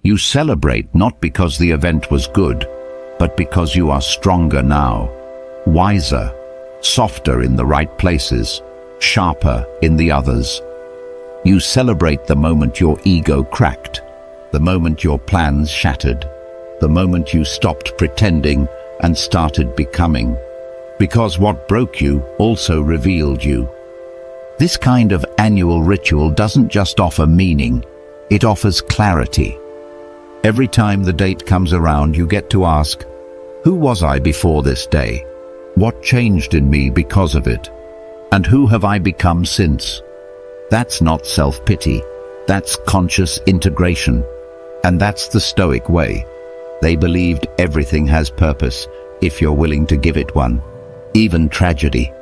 You celebrate not because the event was good, but because you are stronger now, wiser, softer in the right places, sharper in the others. You celebrate the moment your ego cracked, the moment your plans shattered, the moment you stopped pretending and started becoming, because what broke you also revealed you. This kind of annual ritual doesn't just offer meaning, it offers clarity. Every time the date comes around, you get to ask, who was I before this day? What changed in me because of it? And who have I become since? That's not self-pity, that's conscious integration. And that's the Stoic way. They believed everything has purpose if you're willing to give it one. Even tragedy,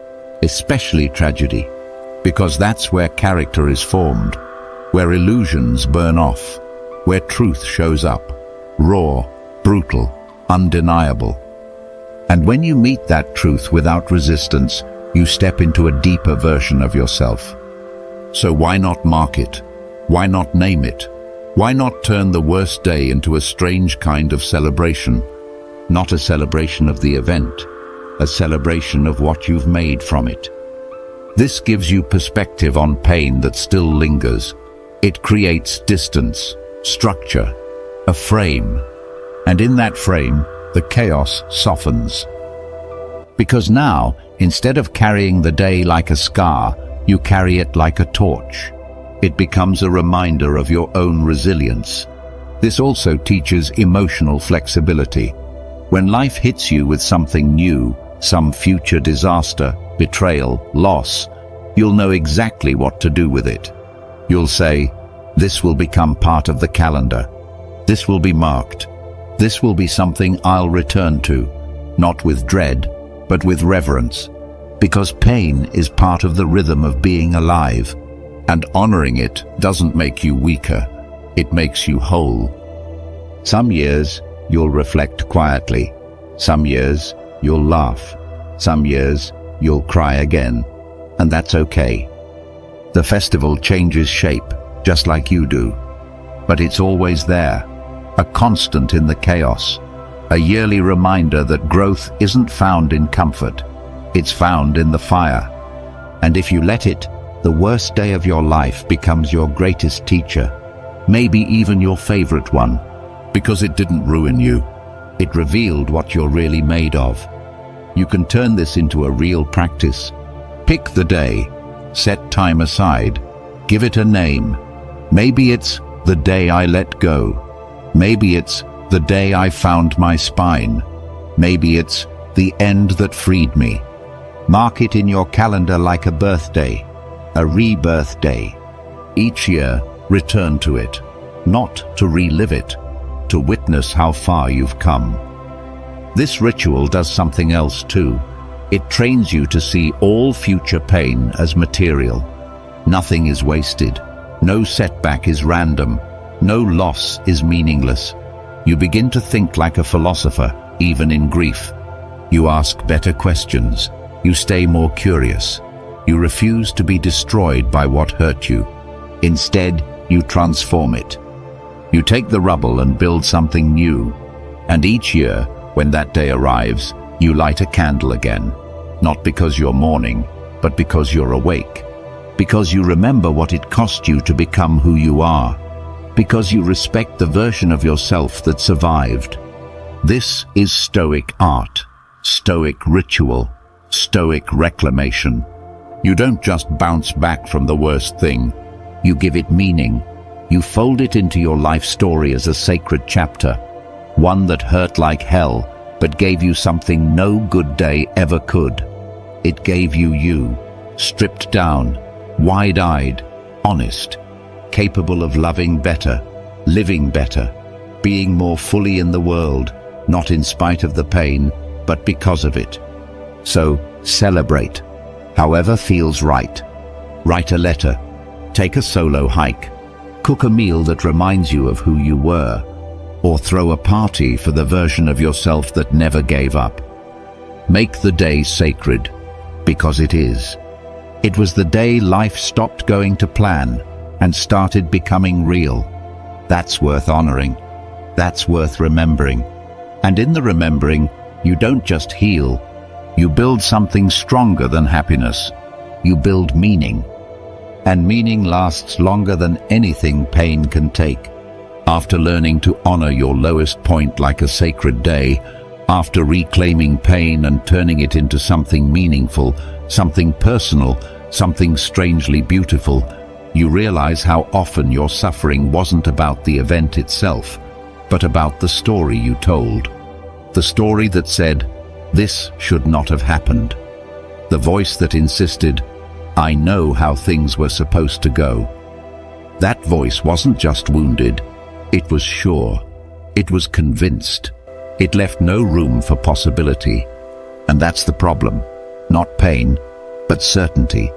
especially tragedy, because that's where character is formed, where illusions burn off, where truth shows up, raw, brutal, undeniable. And when you meet that truth without resistance, you step into a deeper version of yourself. So why not mark it? Why not name it? Why not turn the worst day into a strange kind of celebration? Not a celebration of the event, a celebration of what you've made from it. This gives you perspective on pain that still lingers. It creates distance, structure, a frame. And in that frame, the chaos softens. Because now, instead of carrying the day like a scar, you carry it like a torch. It becomes a reminder of your own resilience. This also teaches emotional flexibility. When life hits you with something new, some future disaster, betrayal, loss, you'll know exactly what to do with it. You'll say, this will become part of the calendar. This will be marked. This will be something I'll return to, not with dread, but with reverence. Because pain is part of the rhythm of being alive, and honoring it doesn't make you weaker, it makes you whole. Some years you'll reflect quietly, some years you'll laugh, some years you'll cry again, and that's okay. The festival changes shape, just like you do, but it's always there, a constant in the chaos, a yearly reminder that growth isn't found in comfort, it's found in the fire. And if you let it, the worst day of your life becomes your greatest teacher, maybe even your favorite one, because it didn't ruin you. It revealed what you're really made of. You can turn this into a real practice. Pick the day, set time aside, give it a name. Maybe it's the day I let go. Maybe it's the day I found my spine. Maybe it's the end that freed me. Mark it in your calendar like a birthday, a rebirth day. Each year, return to it, not to relive it, to witness how far you've come. This ritual does something else too. It trains you to see all future pain as material. Nothing is wasted. No setback is random. No loss is meaningless. You begin to think like a philosopher, even in grief. You ask better questions. You stay more curious. You refuse to be destroyed by what hurt you. Instead, you transform it. You take the rubble and build something new. And each year, when that day arrives, you light a candle again. Not because you're mourning, but because you're awake. Because you remember what it cost you to become who you are. Because you respect the version of yourself that survived. This is Stoic art, Stoic ritual, Stoic reclamation. You don't just bounce back from the worst thing. You give it meaning. You fold it into your life story as a sacred chapter, one that hurt like hell, but gave you something no good day ever could. It gave you, stripped down, wide-eyed, honest, capable of loving better, living better, being more fully in the world, not in spite of the pain, but because of it. So, celebrate, however feels right. Write a letter, take a solo hike, cook a meal that reminds you of who you were, or throw a party for the version of yourself that never gave up. Make the day sacred, because it is. It was the day life stopped going to plan and started becoming real. That's worth honoring. That's worth remembering. And in the remembering, you don't just heal. You build something stronger than happiness. You build meaning. And meaning lasts longer than anything pain can take. After learning to honor your lowest point like a sacred day, after reclaiming pain and turning it into something meaningful, something personal, something strangely beautiful, you realize how often your suffering wasn't about the event itself, but about the story you told. The story that said, "This should not have happened." The voice that insisted, "I know how things were supposed to go." That voice wasn't just wounded, it was sure. It was convinced. It left no room for possibility. And that's the problem. Not pain, but certainty.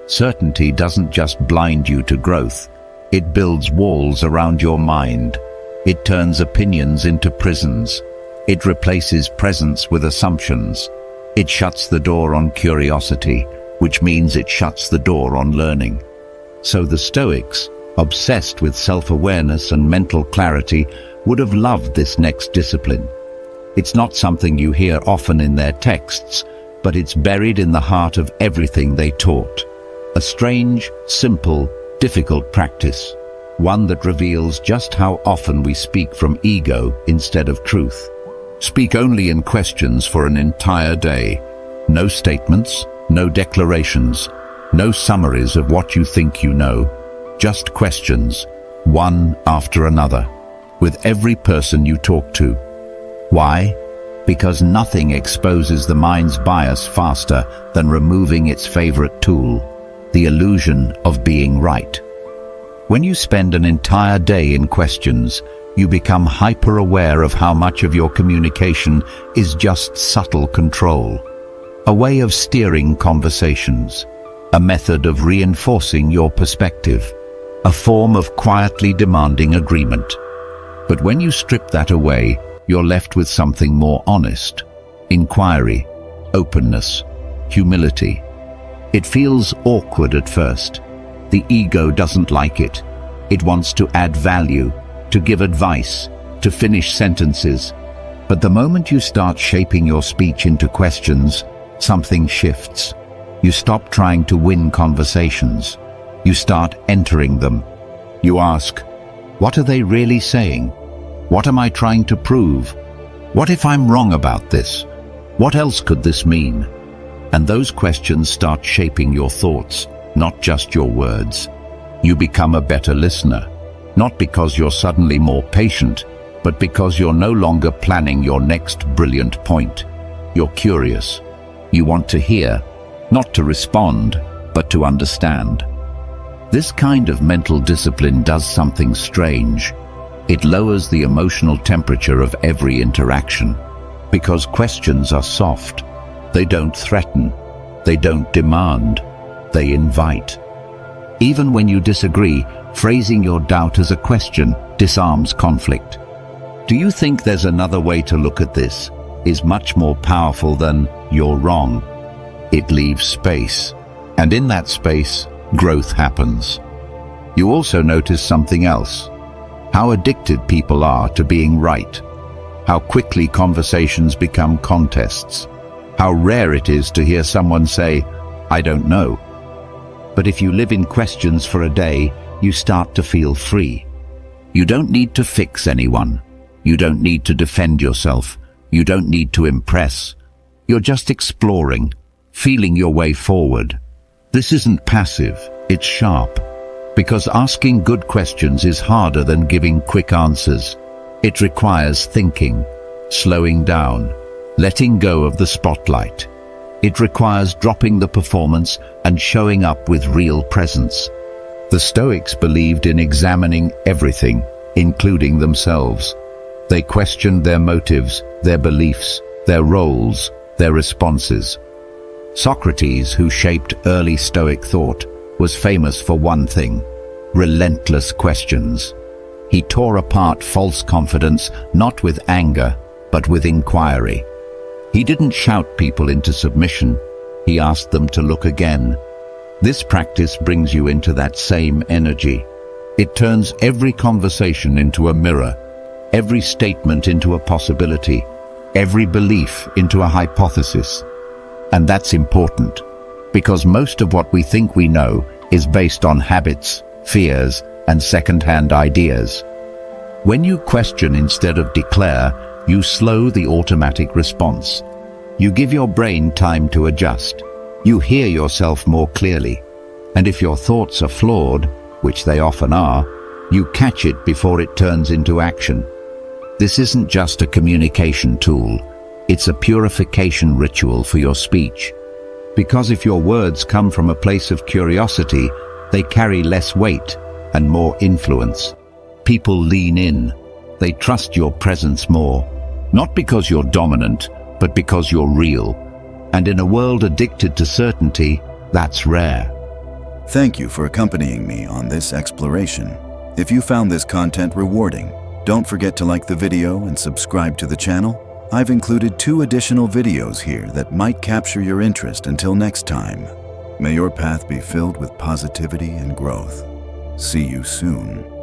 Certainty doesn't just blind you to growth. It builds walls around your mind. It turns opinions into prisons. It replaces presence with assumptions. It shuts the door on curiosity, which means it shuts the door on learning. So the Stoics, obsessed with self-awareness and mental clarity, would have loved this next discipline. It's not something you hear often in their texts, but it's buried in the heart of everything they taught. A strange, simple, difficult practice. One that reveals just how often we speak from ego instead of truth. Speak only in questions for an entire day. No statements, no declarations, no summaries of what you think you know. Just questions, one after another, with every person you talk to. Why? Because nothing exposes the mind's bias faster than removing its favorite tool, the illusion of being right. When you spend an entire day in questions, you become hyper-aware of how much of your communication is just subtle control, a way of steering conversations, a method of reinforcing your perspective, a form of quietly demanding agreement. But when you strip that away, you're left with something more honest: inquiry, openness, humility. It feels awkward at first. The ego doesn't like it. It wants to add value, to give advice, to finish sentences. But the moment you start shaping your speech into questions, something shifts. You stop trying to win conversations. You start entering them. You ask, what are they really saying? What am I trying to prove? What if I'm wrong about this? What else could this mean? And those questions start shaping your thoughts, not just your words. You become a better listener, not because you're suddenly more patient, but because you're no longer planning your next brilliant point. You're curious. You want to hear, not to respond, but to understand. This kind of mental discipline does something strange. It lowers the emotional temperature of every interaction, because questions are soft. They don't threaten. They don't demand. They invite. Even when you disagree, phrasing your doubt as a question disarms conflict. Do you think there's another way to look at this? Is much more powerful than "you're wrong." It leaves space, and in that space, growth happens. You also notice something else: how addicted people are to being right, how quickly conversations become contests, how rare it is to hear someone say, "I don't know." But if you live in questions for a day, you start to feel free. You don't need to fix anyone. You don't need to defend yourself. You don't need to impress. You're just exploring, feeling your way forward. This isn't passive, it's sharp. Because asking good questions is harder than giving quick answers. It requires thinking, slowing down, letting go of the spotlight. It requires dropping the performance and showing up with real presence. The Stoics believed in examining everything, including themselves. They questioned their motives, their beliefs, their roles, their responses. Socrates, who shaped early Stoic thought, was famous for one thing: relentless questions. He tore apart false confidence not with anger, but with inquiry. He didn't shout people into submission. He asked them to look again. This practice brings you into that same energy. It turns every conversation into a mirror. every statement into a possibility, every belief into a hypothesis. And that's important, because most of what we think we know is based on habits, fears, and second-hand ideas. When you question instead of declare, you slow the automatic response. You give your brain time to adjust. You hear yourself more clearly. And if your thoughts are flawed, which they often are, you catch it before it turns into action. This isn't just a communication tool. It's a purification ritual for your speech. Because if your words come from a place of curiosity, they carry less weight and more influence. People lean in. They trust your presence more. Not because you're dominant, but because you're real. And in a world addicted to certainty, that's rare. Thank you for accompanying me on this exploration. If you found this content rewarding, don't forget to like the video and subscribe to the channel. I've included 2 additional videos here that might capture your interest. Until next time, may your path be filled with positivity and growth. See you soon.